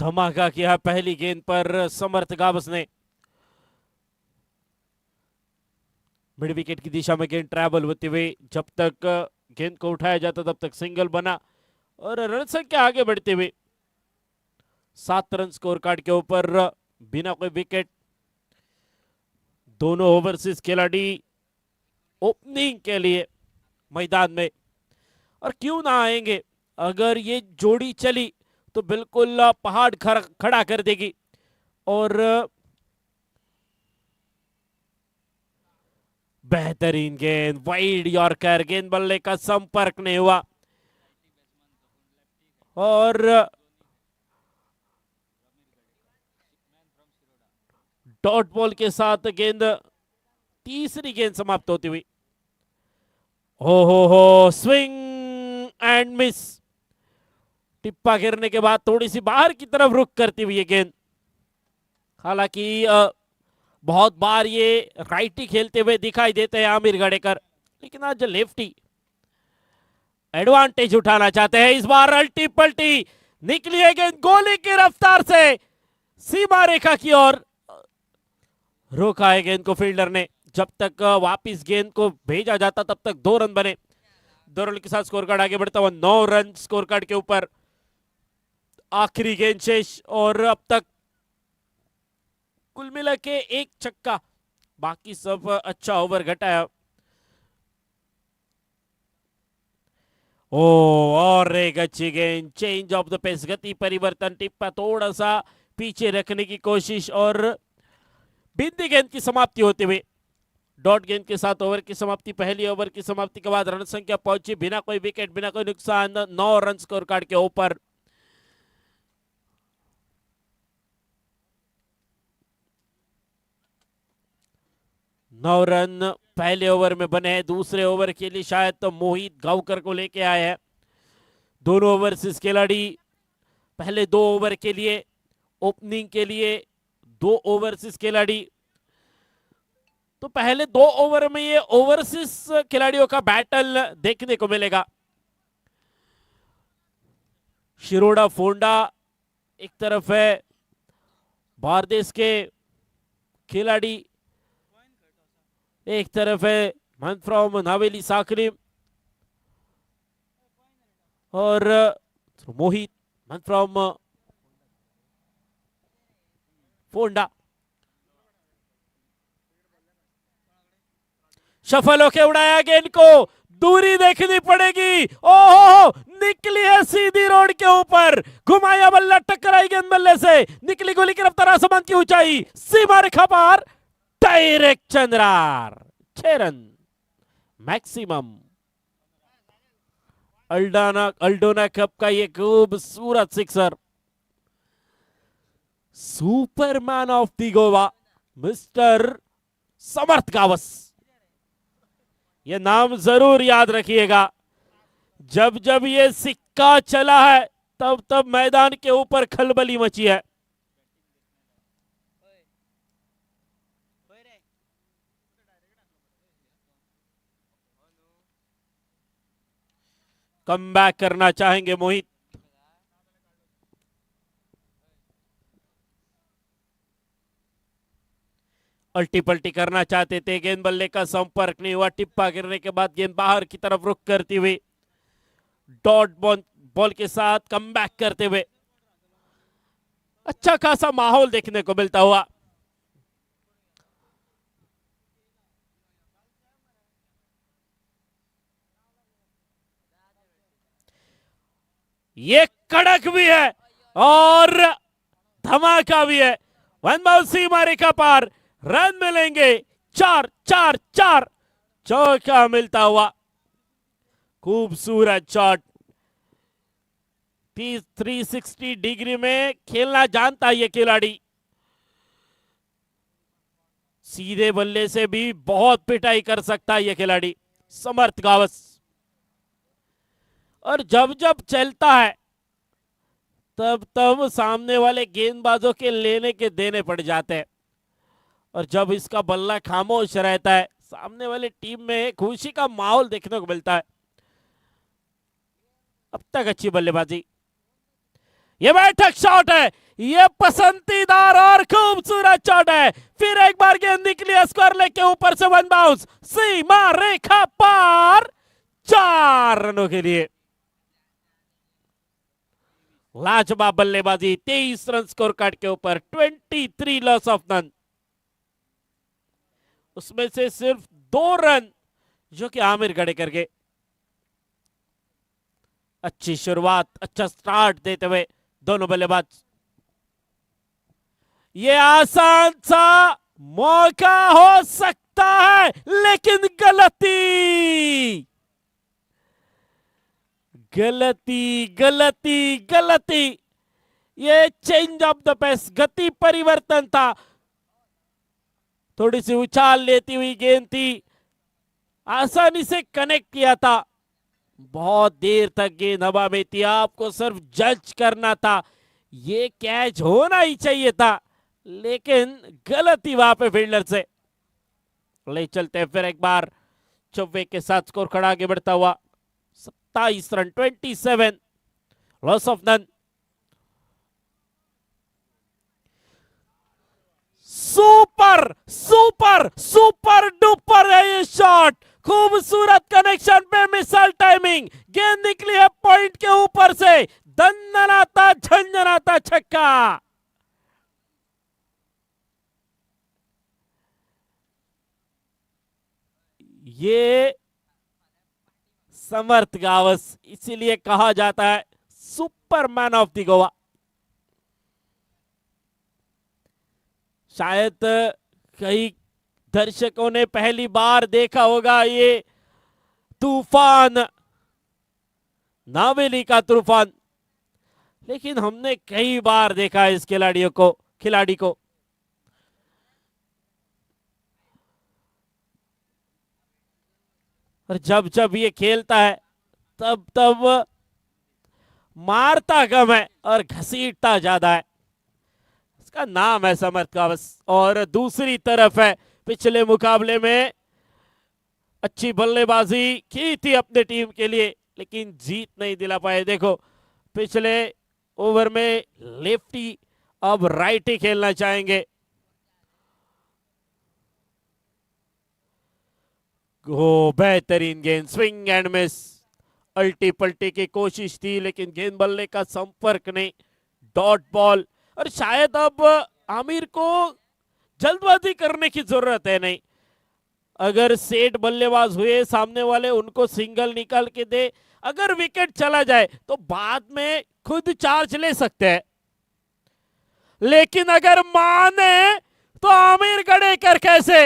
धमाका किया पहली गेंद पर समर्थ गावस ने। मिड विकेट की दिशा में गेंद ट्रैवल होते हुए जब तक गेंद को उठाया जाता तब तक सिंगल बना और रन संख्या आगे बढ़ते हुए 7 रन स्कोर कार्ड के ऊपर बिना कोई विकेट। दोनों ओवरसीज खिलाड़ी ओपनिंग के लिए मैदान में, और क्यों ना आएंगे। अगर ये जोड़ी चली तो बिल्कुल पहाड़ खड़ा कर देगी। और बेहतरीन गेंद, वाइड यॉर्कर, गेंद बल्ले का संपर्क नहीं हुआ और डॉट बॉल के साथ गेंद, तीसरी गेंद समाप्त होती हुई। हो स्विंग एंड मिस। टिप्पा गिरने के बाद थोड़ी सी बाहर की तरफ रुख करती हुई ये गेंद। हालांकि बहुत बार ये राइटी खेलते हुए दिखाई देते हैं आमिर गडेकर, लेकिन आज लेफ्टी एडवांटेज उठाना चाहते हैं। इस बार अल्टी पल्टी निकली है गेंद गोली की रफ्तार से सीमा रेखा की ओर। रोका है गेंद को फील्डर ने। जब तक वापिस गेंद को भेजा जाता तब तक 2 रन बने। 2 रन के साथ स्कोर कार्ड आगे बढ़ता हुआ 9 रन स्कोर कार्ड के ऊपर। आखिरी गेंद शेष और अब तक कुल मिला के 1 छक्का, बाकी सब अच्छा ओवर घटाया। और एक अच्छी गेंद, चेंज ऑफ द पेस, गति परिवर्तन, टिप्पा थोड़ा सा पीछे रखने की कोशिश और बिंदी गेंद की समाप्ति होते हुए डॉट गेंद के साथ ओवर की समाप्ति। पहली ओवर की समाप्ति के बाद रन संख्या पहुंची बिना कोई विकेट, बिना कोई नुकसान, 9 रन स्कोर कार्ड के ऊपर। नौ रन पहले ओवर में बने हैं। दूसरे ओवर के लिए शायद तो मोहित गांवकर को लेके आए हैं। दोनों ओवरसीज खिलाड़ी पहले 2 ओवर के लिए, ओपनिंग के लिए 2 ओवरसीज खिलाड़ी। तो पहले 2 ओवर में ये ओवरसीज खिलाड़ियों का बैटल देखने को मिलेगा। शिरोडा फोंडा एक तरफ है, बारदेश के खिलाड़ी एक तरफ है, मन फ्रॉम नावेली साखरी और मोहित मन फ्रॉम फोंडा। सफल होके उड़ाया गेंद को, दूरी देखनी पड़ेगी। ओहो, निकली है सीधी रोड के ऊपर, घुमाया बल्ला, टकराई गेंद बल्ले से, निकली गोली की रफ्तार आसमान की ऊंचाई, सीमा रेखा पार, डायरेक्ट चंद्रार। 6 रन मैक्सिमम। अल्डोना कप का ये खूबसूरत sixer. Superman of the Goa mister Samarth Gawas, ये नाम जरूर याद रखिएगा। जब जब ये सिक्का चला है तब तब मैदान के ऊपर खलबली मची है। कम बैक करना चाहेंगे मोहित। अल्टी पल्टी करना चाहते थे, गेंद बल्ले का संपर्क नहीं हुआ। टिप्पा गिरने के बाद गेंद बाहर की तरफ रुख करती हुई डॉट बॉल के साथ कम बैक करते हुए अच्छा खासा माहौल देखने को मिलता हुआ। ये कड़क भी है और धमाका भी है। 1 बॉल सीमा रेखा पार, रन मिलेंगे 4 4 4, चौका मिलता हुआ। खूबसूरत शॉट, 360 डिग्री में खेलना जानता है ये खिलाड़ी। सीधे बल्ले से भी बहुत पिटाई कर सकता है ये खिलाड़ी समर्थ गावस। और जब जब चलता है तब तब सामने वाले गेंदबाजों के लेने के देने पड़ जाते हैं, और जब इसका बल्ला खामोश रहता है सामने वाली टीम में खुशी का माहौल देखने को मिलता है। अब तक अच्छी बल्लेबाजी। ये बैठक शॉट है, ये पसंदीदार और खूबसूरत शॉट है। फिर एक बार गेंद निकली स्क्वायर लेग के ऊपर से, वन बाउंस सीमा रेखा पार, 4 रनों के लिए। लाजवाब बल्लेबाजी, 23 रन स्कोर कार्ड के ऊपर, 23 लॉस ऑफ नन। उसमें से सिर्फ 2 रन जो कि आमिर गडेकर के। अच्छी शुरुआत, अच्छा स्टार्ट देते हुए दोनों बल्लेबाज। ये आसान सा मौका हो सकता है, लेकिन गलती गलती गलती गलती। ये चेंज ऑफ द पेस, गति परिवर्तन था। थोड़ी सी उछाल लेती हुई गेंद थी, आसानी से कनेक्ट किया था। बहुत देर तक गेंद हवा में थी, आपको सिर्फ जज करना था। ये कैच होना ही चाहिए था, लेकिन गलती वहां पे फील्डर से। ले चलते हैं फिर एक बार, 24 के साथ स्कोर खड़ा आगे बढ़ता हुआ। 27 run, 27 loss of none. Super super super duper है ये शॉट, खूबसूरत कनेक्शन पे मिसाइल टाइमिंग। गेंद निकली है पॉइंट के ऊपर से, दंदनाता झंझनाता छक्का। ये समर्थ गावस, इसीलिए कहा जाता है सुपरमैन ऑफ द गोवा। शायद कई दर्शकों ने पहली बार देखा होगा ये तूफान, नावेली का तूफान, लेकिन हमने कई बार देखा है इस खिलाड़ी को। और जब जब ये खेलता है तब तब मारता कम है और घसीटता ज्यादा है। इसका नाम है समर्थ गावस। और दूसरी तरफ है, पिछले मुकाबले में अच्छी बल्लेबाजी की थी अपने टीम के लिए, लेकिन जीत नहीं दिला पाए। देखो पिछले ओवर में लेफ्टी, अब राइटी खेलना चाहेंगे। ओ बेहतरीन गेंद, स्विंग एंड मिस। अल्टी पल्टी की कोशिश थी, लेकिन गेंद बल्ले का संपर्क नहीं, डॉट बॉल। और शायद अब आमिर को जल्दबाजी करने की जरूरत है नहीं। अगर सेट बल्लेबाज हुए सामने वाले, उनको सिंगल निकाल के दे, अगर विकेट चला जाए तो बाद में खुद चार्ज ले सकते हैं। लेकिन अगर माने तो आमिर गडेकर कैसे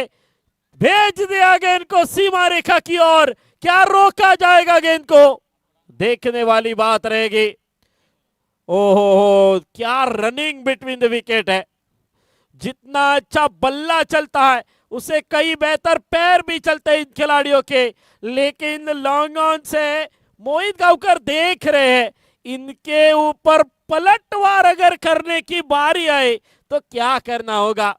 भेज दिया गेंद को सीमा रेखा की ओर। क्या रोका जाएगा गेंद को, देखने वाली बात रहेगी। ओहो, क्या रनिंग बिटवीन द विकेट है। जितना अच्छा बल्ला चलता है, उसे कई बेहतर पैर भी चलते हैं इन खिलाड़ियों के। लेकिन लॉन्ग ऑन से मोहित गांवकर देख रहे हैं, इनके ऊपर पलटवार अगर करने की बारी आए तो क्या करना होगा।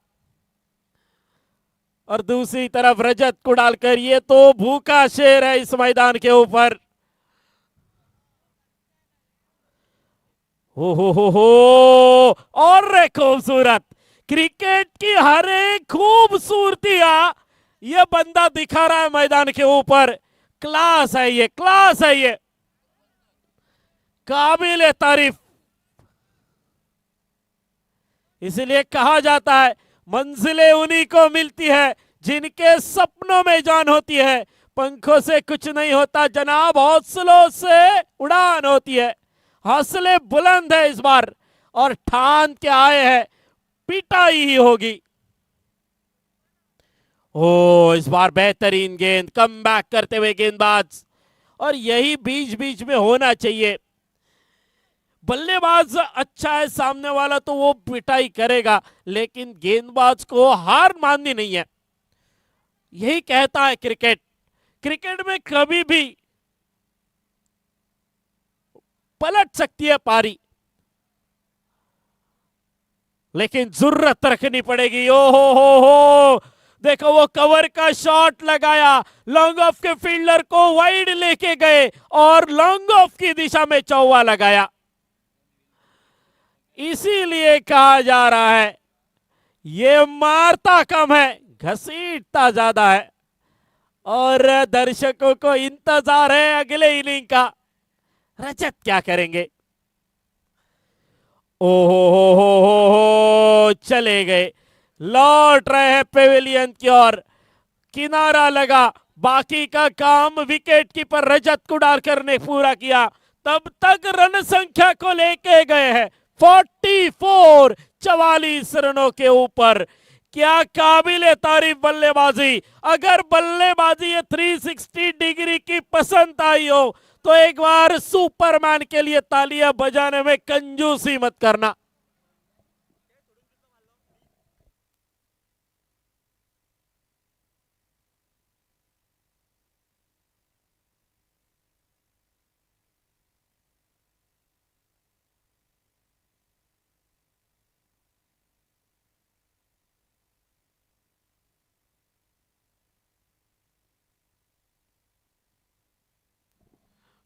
और दूसरी तरफ रजत कुडालकर, ये तो भूखा शेर है इस मैदान के ऊपर। हो और खूबसूरत, क्रिकेट की हर एक खूबसूरतियां ये बंदा दिखा रहा है मैदान के ऊपर। क्लास है ये, क्लास है ये, काबिल तारीफ। इसलिए कहा जाता है मंजिलें उन्हीं को मिलती है जिनके सपनों में जान होती है। पंखों से कुछ नहीं होता जनाब, हौसलों से उड़ान होती है। हौसले बुलंद है इस बार, और ठान के आए हैं पिटाई ही होगी। ओ, इस बार बेहतरीन गेंद, कम बैक करते हुए गेंदबाज। और यही बीच बीच में होना चाहिए। बल्लेबाज अच्छा है सामने वाला तो वो पिटाई करेगा, लेकिन गेंदबाज को हार माननी नहीं है। यही कहता है क्रिकेट। क्रिकेट में कभी भी पलट सकती है पारी, लेकिन जरूरत रखनी पड़ेगी। ओ हो, देखो वो कवर का शॉट लगाया, लॉन्ग ऑफ के फील्डर को वाइड लेके गए और लॉन्ग ऑफ की दिशा में चौवा लगाया। इसीलिए कहा जा रहा है ये मारता कम है, घसीटता ज्यादा है। और दर्शकों को इंतजार है अगले इनिंग का, रजत क्या करेंगे। ओहो हो, चले गए, लौट रहे हैं पेविलियन की ओर। किनारा लगा, बाकी का काम विकेट कीपर रजत कुडालकर ने पूरा किया। तब तक रन संख्या को लेके गए हैं 44, 44 रनों के ऊपर। क्या काबिले तारीफ बल्लेबाजी। अगर बल्लेबाजी ये 360 डिग्री की पसंद आई हो तो एक बार सुपरमैन के लिए तालियां बजाने में कंजूसी मत करना।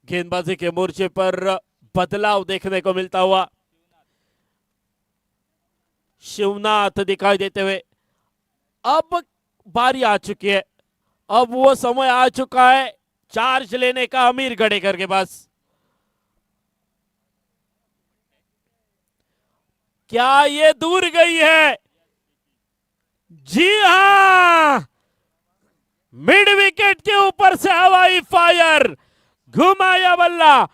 गेंदबाजी के मोर्चे पर बदलाव देखने को मिलता हुआ शिवनाथ दिखाई देते हुए। अब बारी आ चुकी है, अब वो समय आ चुका है चार्ज लेने का अमीर गडेकर के पास। क्या ये दूर गई है? जी हां, मिड विकेट के ऊपर से हवाई फायर, घुमाया बल्ला,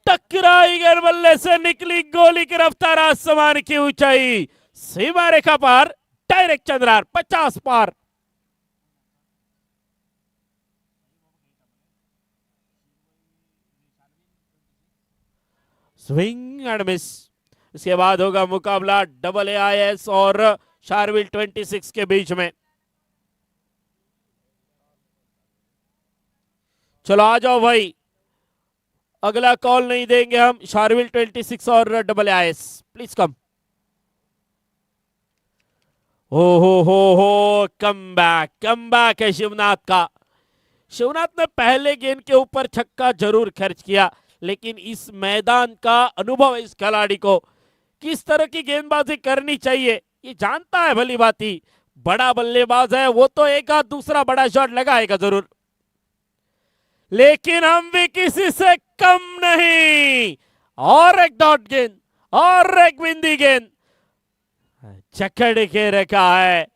टकराई गई बल्ले से, निकली गोली की रफ्तार आसमान की ऊंचाई, सीमा रेखा पार, डायरेक्ट चंद्रार 50 पार। Swing end miss. इसके बाद होगा मुकाबला AAIS और शारविल 26 के बीच में। चलो आ जाओ भाई, अगला कॉल नहीं देंगे हम। शारविल 26 और AAIS, प्लीज कम। हो कम बैक है शिवनाथ का। शिवनाथ ने पहले गेंद के ऊपर छक्का जरूर खर्च किया, लेकिन इस मैदान का अनुभव इस खिलाड़ी को, किस तरह की गेंदबाजी करनी चाहिए ये जानता है भली भांति। बड़ा बल्लेबाज है वो, तो एक आध दूसरा बड़ा शॉट लगाएगा जरूर, लेकिन हम भी किसी से कम नहीं। और एक डॉट गेंद, और एक बिंदी गेंद, जकड़ के रखा है।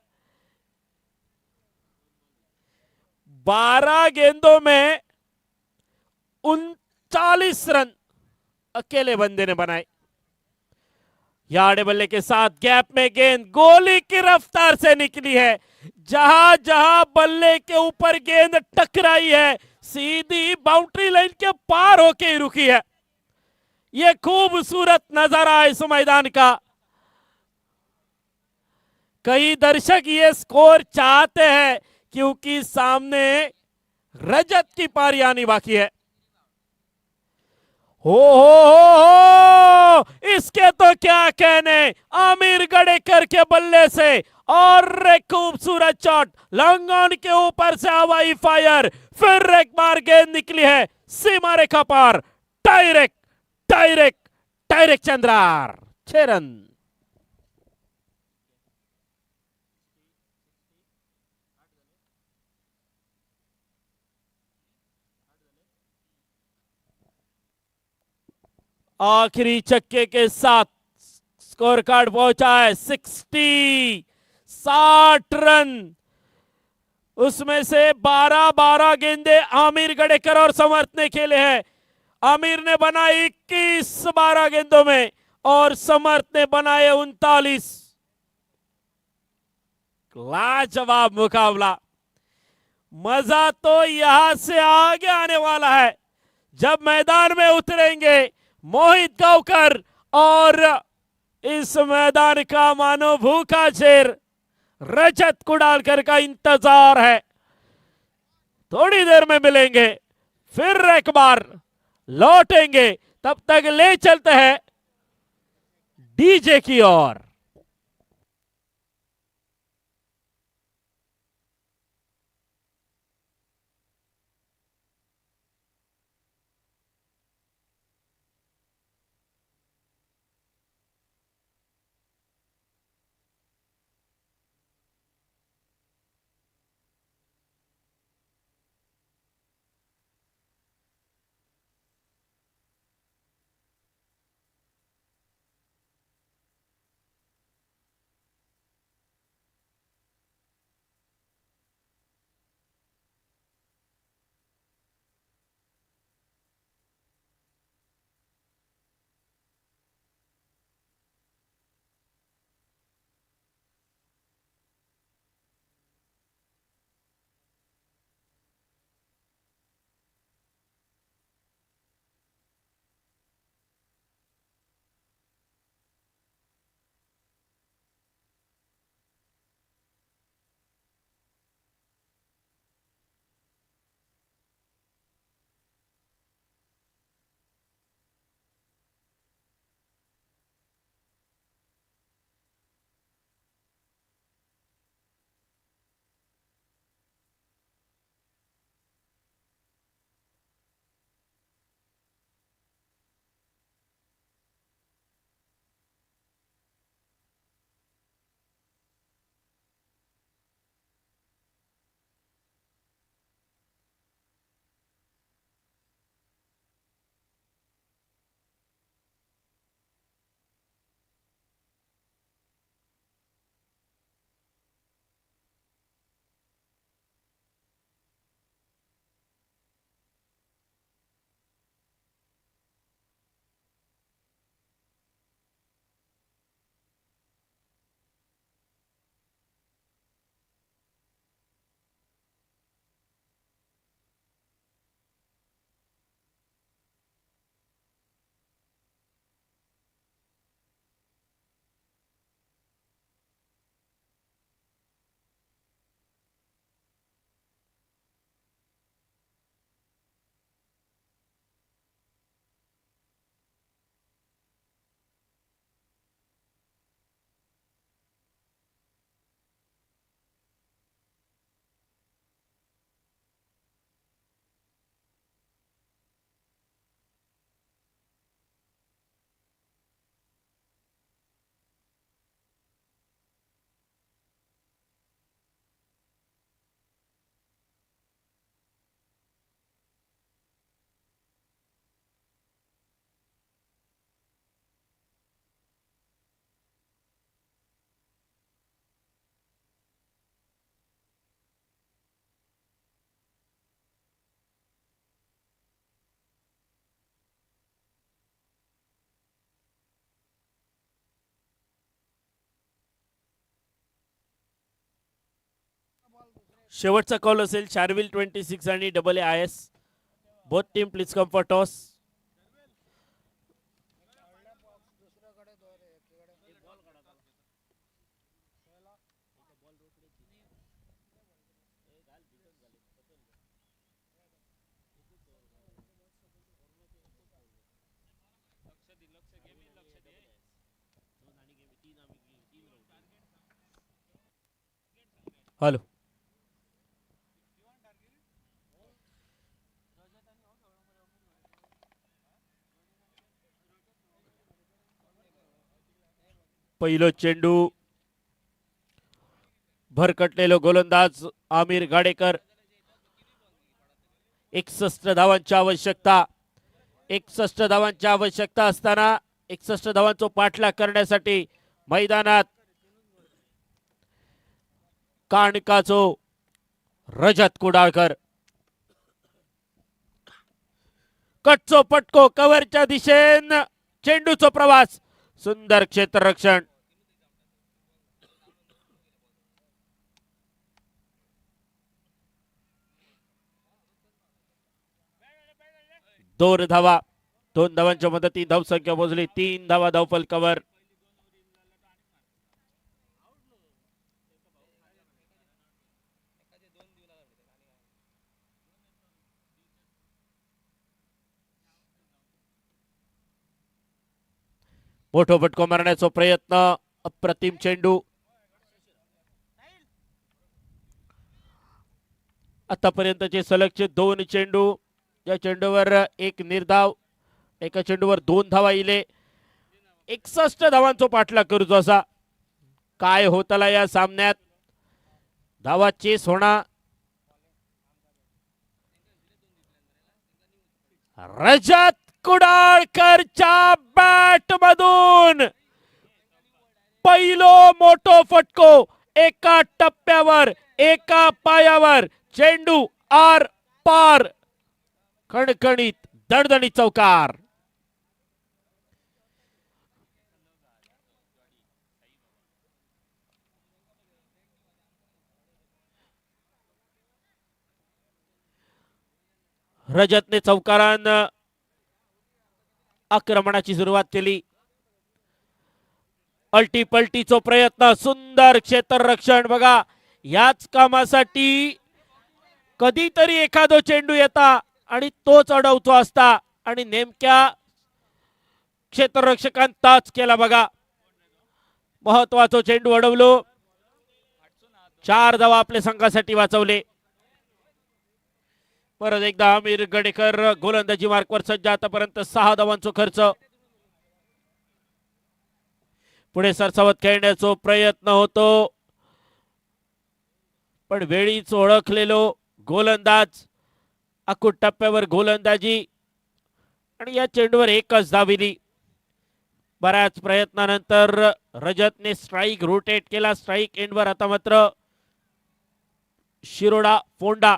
12 गेंदों में 39 रन अकेले बंदे ने बनाए। यार्ड बल्ले के साथ गैप में गेंद गोली की रफ्तार से निकली है। जहां जहां बल्ले के ऊपर गेंद टकराई है सीधी बाउंड्री लाइन के पार होके ही रुकी है। यह खूबसूरत नजारा इस मैदान का। कई दर्शक ये स्कोर चाहते हैं क्योंकि सामने रजत की पारी आनी बाकी है। हो, इसके तो क्या कहने, आमिर गडेकर के बल्ले से और एक खूबसूरत शॉट, लॉन्ग ऑन के ऊपर से हवाई फायर, फिर एक बार गेंद निकली है सीमा रेखा पार, डायरेक्ट डायरेक्ट डायरेक्ट चंद्रार, 6 रन। आखिरी छक्के के साथ स्कोर कार्ड पहुंचा है 60 रन। उसमें से 12 गेंदे आमिर गडेकर और समर्थ ने खेले हैं। आमिर ने बनाए 21 12 गेंदों में और समर्थ ने बनाए 39। लाजवाब मुकाबला। मजा तो यहां से आगे आने वाला है जब मैदान में उतरेंगे मोहित गांवकर, और इस मैदान का मानो भूखा शेर रजत कुडालकर का इंतजार है। थोड़ी देर में मिलेंगे, फिर एक बार लौटेंगे, तब तक ले चलते हैं डीजे की ओर। शेवटचा कॉल असेल शार्विल 26 आणि double I S. Both team please come for toss. Hello. पहिलो चेंडू. भरकटलेलो गोलंदाज आमिर गाडेकर. 61 धावांची आवश्यकता. 61 धावांची आवश्यकता असताना 61 धावांचा पाठलाग करण्यासाठी मैदानात काणकाचो रजत कुडाळकर. कटचो पटको कव्हरच्या दिशेन चेंडूचो प्रवास. सुंदर क्षेत्ररक्षण. दोन धावा. 2 धावांच्या मदती धावसंख्या मोजली. 3 धावा धावफल कव्हर. मोठो फटको मारण्याचा प्रयत्न. अप्रतिम चेंडू. आतापर्यंतचे सलगचे 2 चेंडू. या चेंडूवर एक निर्धाव. एका चेंडूवर 2 धावा इले. 61 धावांचा पाठलाग करूचो असा. काय होतला या सामन्यात. धावा चेस होणार. रजत कुडाळकरच्या बॅट मधून पहिलो मोठो फटको. एका टप्प्यावर एका पायावर चेंडू आर पार. खणखणीत दणदणीत चौकार. रजतने चौकारान आक्रमणाची सुरुवात केली. अल्टी पलटीचो प्रयत्न. सुंदर क्षेत्ररक्षण. बघा याच कामासाठी कधीतरी एखादो चेंडू येता आणि तोच अडवतो असता आणि नेमक्या क्षेत्ररक्षकांत ताच केला. बघा महत्वाचा चेंडू अडवलो. 4 धावा आपल्या संघासाठी वाचवले. परत एकदा आमिर गडेकर गोलंदाजी मार्कवर सज्ज. आतापर्यंत 6 धावांचा खर्च. पुढे सरसावत खेळण्याचा प्रयत्न होतो पण वेळीच ओळखलेलो गोलंदाज. अकूट टप्प्यावर गोलंदाजी आणि या चेंडूवर एकच धाविली. बऱ्याच प्रयत्नानंतर रजतने स्ट्राइक रोटेट केला. स्ट्राइक एंडवर आता मात्र शिरोडा फोंडा.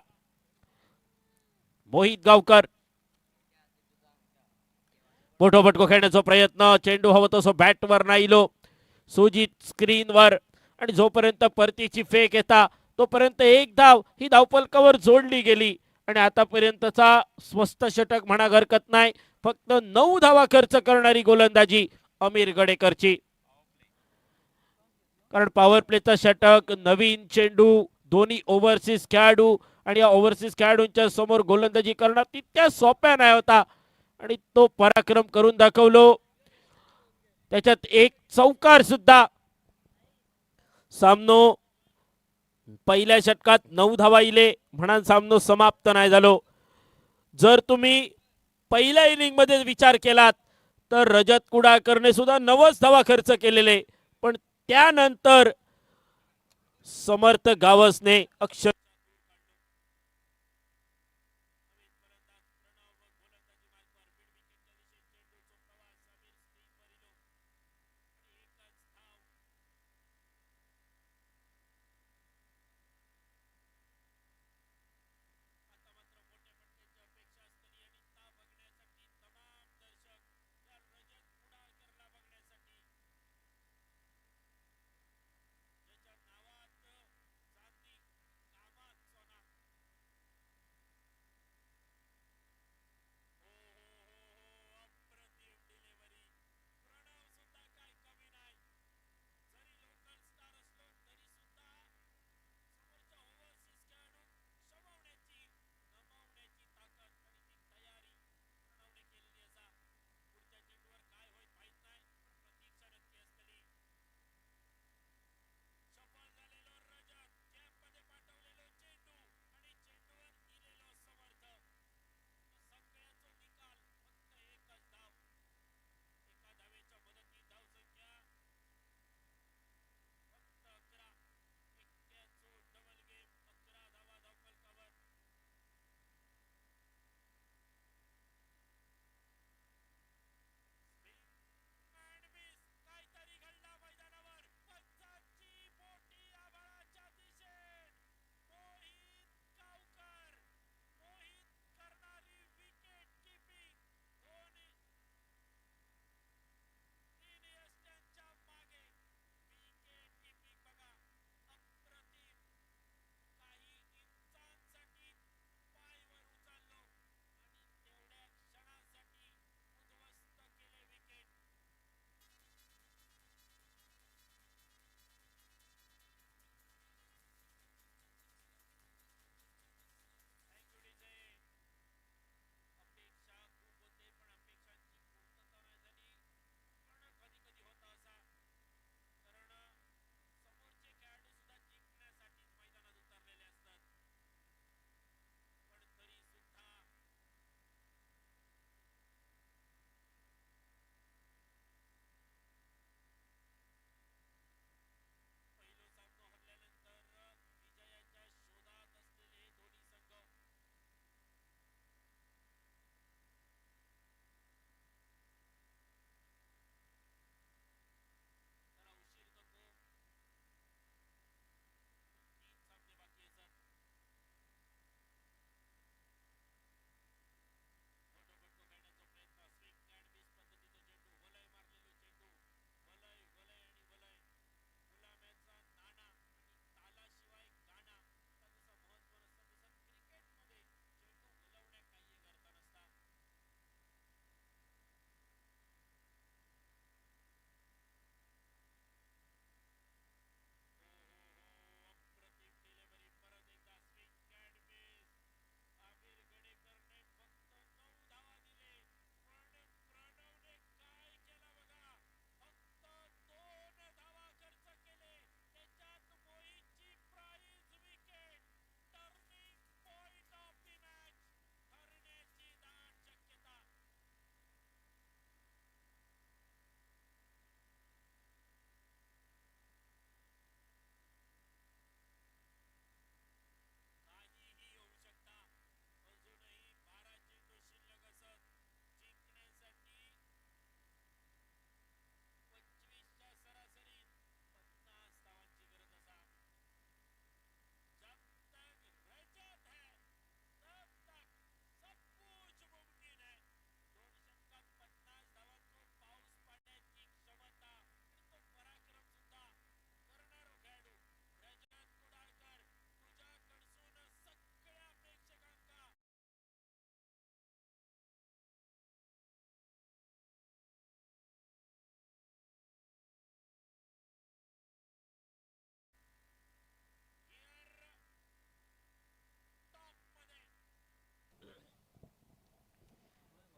मोहित गावकर. मोठो फटको खेळण्याचा प्रयत्न. चेंडू हवं तसं बॅटवर नाहीलो. सुजित स्क्रीनवर आणि जोपर्यंत परतीची फेक येता तोपर्यंत एक धाव ही धावफलकावर जोडली गेली आणि आतापर्यंतचा स्वस्त षटक म्हणा हरकत नाही. फक्त 9 धावा खर्च करणारी गोलंदाजी आमिर गडेकरची. कारण पॉवर प्लेचा षटक, नवीन चेंडू, दोन्ही ओव्हरसीज खेळाडू आणि या ओव्हरसीज खेळाडूंच्या समोर गोलंदाजी करणं तितक्या सोप्या नाही होता आणि तो पराक्रम करून दाखवलो. त्याच्यात एक चौकार सुद्धा. सामनो पहिल्या षटकात 9 धावा इले म्हणून सामनो समाप्त नाही झालो. जर तुम्ही पहिल्या इनिंग मध्ये विचार केलात तर रजत कुडाळकरने सुद्धा 90 धावा खर्च केलेले पण त्यानंतर समर्थ गावसने अक्षर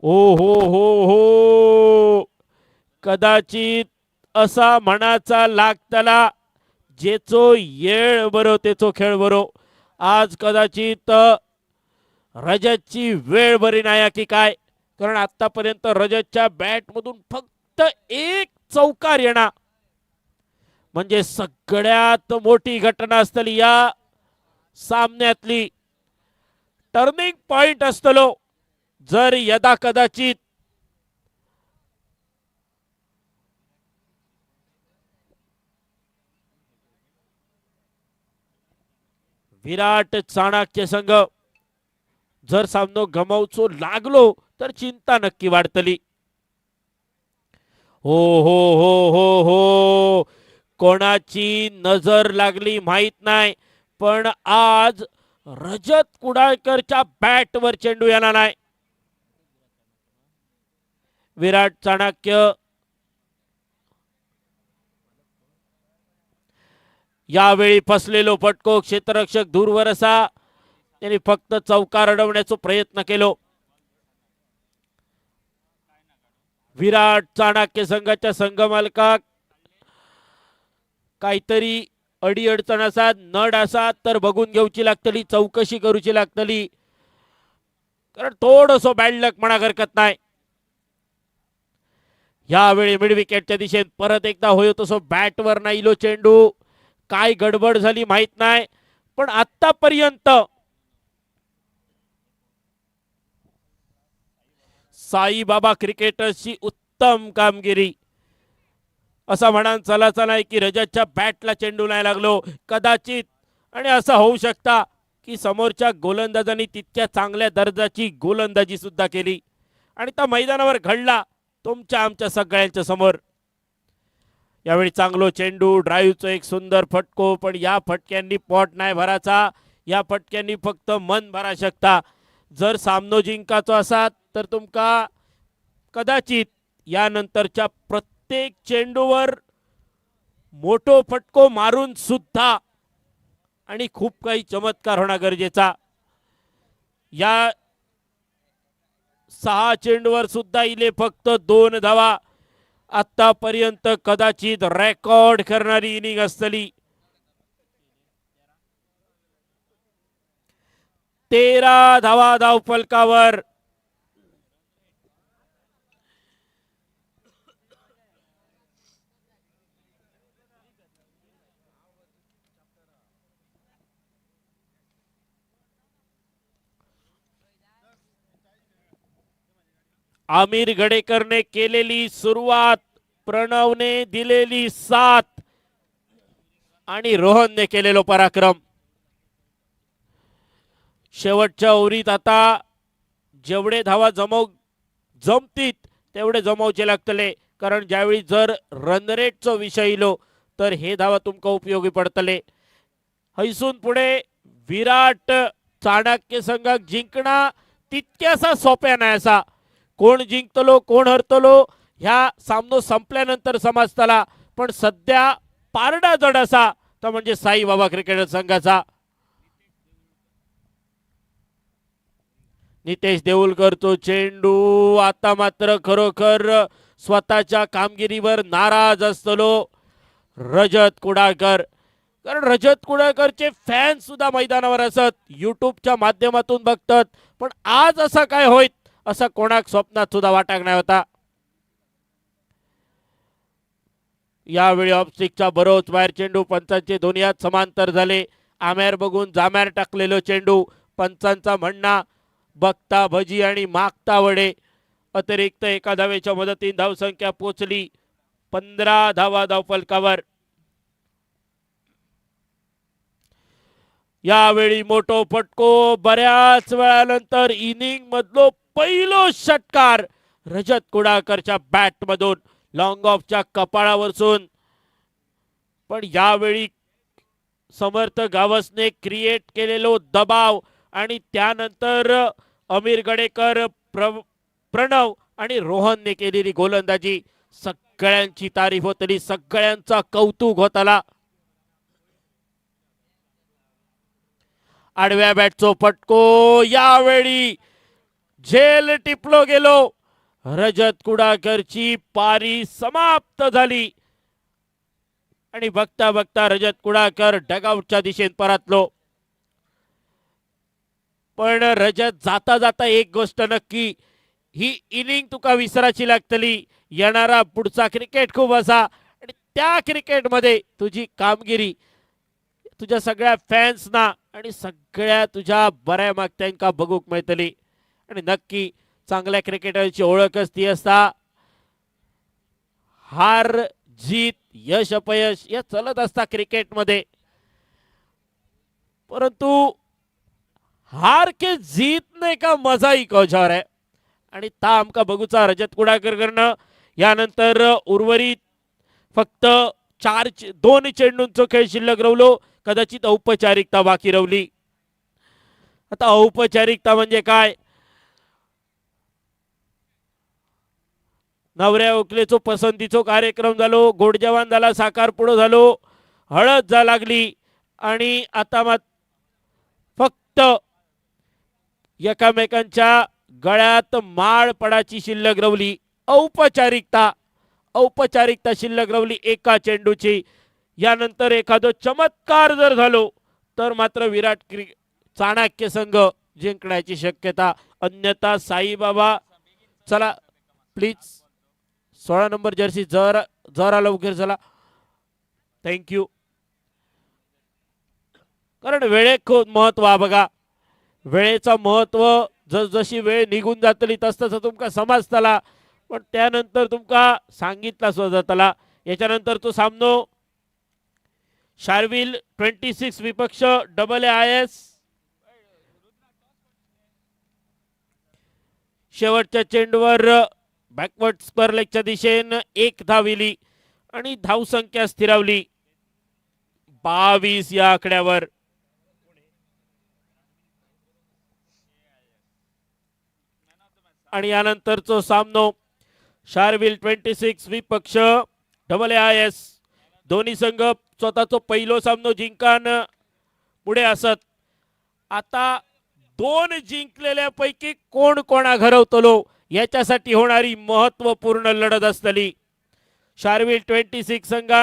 ओ हो, कदाचित असा म्हणाचा लागतला जेचो येळ बरो तेचो खेळ बरो. आज कदाचित रजतची वेळ बरी नाही की काय, कारण आतापर्यंत रजतच्या बॅट मधून फक्त एक चौकार येणार म्हणजे सगळ्यात मोठी घटना असतली या सामन्यातली. टर्निंग पॉइंट असतलो जर यदा कदाचित विराट चाणक्य संघ जर सामनो गमावचो लागलो तर चिंता नक्की वाढतली. हो, कोणाची नजर लागली माहित नाही, पण आज रजत कुडाळकरच्या बॅटवर चेंडू येणार नाही. विराट चाणक्य यावेळी फसलेलो फटको क्षेत्ररक्षक दूरवर असा त्यांनी फक्त चौकार अडवण्याचा प्रयत्न केलो. विराट चाणक्य संघाच्या संघमालकाक काहीतरी अडीअडचण असा नड असा तर बघून घेऊची लागतली, चौकशी करूची लागतली, कारण थोडंसं बॅड लक म्हणा हरकत नाही. यावेळी मिड विकेटच्या दिशेत परत एकदा होय तसो बॅटवर नाही इलो चेंडू. काय गडबड झाली माहित नाही, पण आतापर्यंत साईबाबा क्रिकेटर्सची उत्तम कामगिरी असा म्हणान चला नाही की रजतच्या बॅटला चेंडू नाही लागलो कदाचित, आणि असं होऊ शकता की समोरच्या गोलंदाजांनी तितक्या चांगल्या दर्जाची गोलंदाजी सुद्धा केली आणि त्या मैदानावर घडला तुमच्या आमच्या सगळ्यांच्या समोर. यावेळी चांगलो चेंडू, ड्राईव्हचं एक सुंदर फटको, पण या फटक्यांनी पॉट नाही भराचा, या फटक्यांनी फक्त मन भरा शकता. जर सामनो जिंकायचो असात तर तुमका कदाचित यानंतरच्या प्रत्येक चेंडूवर मोठो फटको मारून सुद्धा आणि खूप काही चमत्कार होणं गरजेचा. या 6 चेंडूवर सुद्धा इले फक्त 2 धावा. आतापर्यंत कदाचित रेकॉर्ड करणारी इनिंग असतली. 13 धावा धावफलकावर. आमिर गडेकरने केलेली सुरुवात, प्रणवने दिलेली साथ आणि रोहनने केलेलो पराक्रम. शेवटच्या ओव्हरीत आता जेवढे धावा जमतीत तेवढे जमवचे लागतले, कारण ज्यावेळी जर रन रेटचा विषय इलो तर हे धावा तुमका उपयोगी पडतले. हैसून पुढे विराट चाणक्य संघाक जिंकणं तितक्यासा सोप्या नाही असा. कोण जिंकतलो कोण हरतलो ह्या सामनो संपल्यानंतर समजतला, पण सध्या पारडा जड असा तर म्हणजे साईबाबा क्रिकेट संघाचा. नितेश देऊलकरचो चेंडू आता मात्र खरोखर स्वतःच्या कामगिरीवर नाराज असतलो रजत कुडाळकर, कारण रजत कुडाळकरचे फॅन सुद्धा मैदानावर असत, युट्यूबच्या माध्यमातून बघतात, पण आज असं काय होईत असं कोणाक स्वप्नात सुद्धा वाटाक नाही होता. यावेळी ऑफस्टिकचा बरोच बाहेर चेंडू, पंचांचे दोन्ही हात समांतर झाले. आम्यार बघून जाम्यार टाकलेलो चेंडू, पंचांचा म्हणणा बघता भजी आणि मागता वडे. अतिरिक्त एका धावेच्या मदतीने धावसंख्या पोचली 15 धावा धावफलकावर. यावेळी मोठो फटको, बऱ्याच वेळानंतर इनिंग मधलो पहिलो षटकार रजत कुडाळकरच्या बॅट मधून लॉंग ऑफच्या कपाळावरसून. पण यावेळी समर्थ गावसने क्रिएट केलेलो दबाव आणि त्यानंतर आमिर गडेकर, प्रणव आणि रोहनने केलेली गोलंदाजी सगळ्यांची तारीफ होतली, सगळ्यांचा कौतुक होतला. आडव्या बॅटचो फटको, यावेळी झेल टिपलो गेलो. रजत कुडाकरची पारी समाप्त झाली आणि बघता बघता रजत कुडाकर डगआउटच्या दिशेने परतलो. पण रजत जाता जाता एक गोष्ट नक्की, ही इनिंग तुका विसराची लागतली. येणारा पुढचा क्रिकेट खूप असा आणि त्या क्रिकेटमध्ये तुझी कामगिरी तुझ्या सगळ्या फॅन्सना आणि सगळ्या तुझ्या बऱ्या मागत्यांका बघूक मिळतली. आणि नक्की चांगल्या क्रिकेटरची ओळखच ती असता. हार जीत यश अपयश या चलत असता क्रिकेटमध्ये, परंतु हार के जीतने का मजा ही कुछ और है. आणि ता आमका बघूचा रजत कुडाकर करणं. यानंतर उर्वरित फक्त 2 चेंडूंचो खेळ शिल्लक रवलो. कदाचित औपचारिकता बाकी रवली. आता औपचारिकता म्हणजे काय, नवऱ्या ओकलेचो पसंतीचो कार्यक्रम झालो, गोडजेवाण झाला, साखरपुडो झालो, हळद जा लागली आणि आता मात्र फक्त एकामेकांच्या गळ्यात माळ पडाची शिल्लक रवली. औपचारिकता शिल्लक रवली एका चेंडूची. यानंतर एखादो चमत्कार जर झालो तर मात्र चाणक्य संघ जिंकण्याची शक्यता. अन्यथा साईबाबा, चला प्लीज 16 नंबर जर्सी जरा लवकर चला, थँक्यू. कारण वेळेक खूप महत्व बघा. वेळेचा महत्व जशी वेळ निघून जातली तस तुमका समजतला, पण त्यानंतर तुमका सांगितला सुद्धा जातला. याच्यानंतर तो सामनो शार्विल 26 विपक्ष AAIS. शेवटच्या चेंडूवर बॅकवर्ड स्क्वेअर लेगच्या दिशेने 1 धाविली आणि धावसंख्या स्थिरावली 22 या आकड्यावर. आणि यानंतरचो सामनो शार्विल 26 विपक्ष AAIS. दोन्ही संघ स्वतःचो पहिलो सामनो जिंकान पुढे असत. आता 2 जिंकलेल्यापैकी कोण कोणा घरवतलो याच्यासाठी होणारी महत्वपूर्ण लढत असतली. शार्विल 26 संघान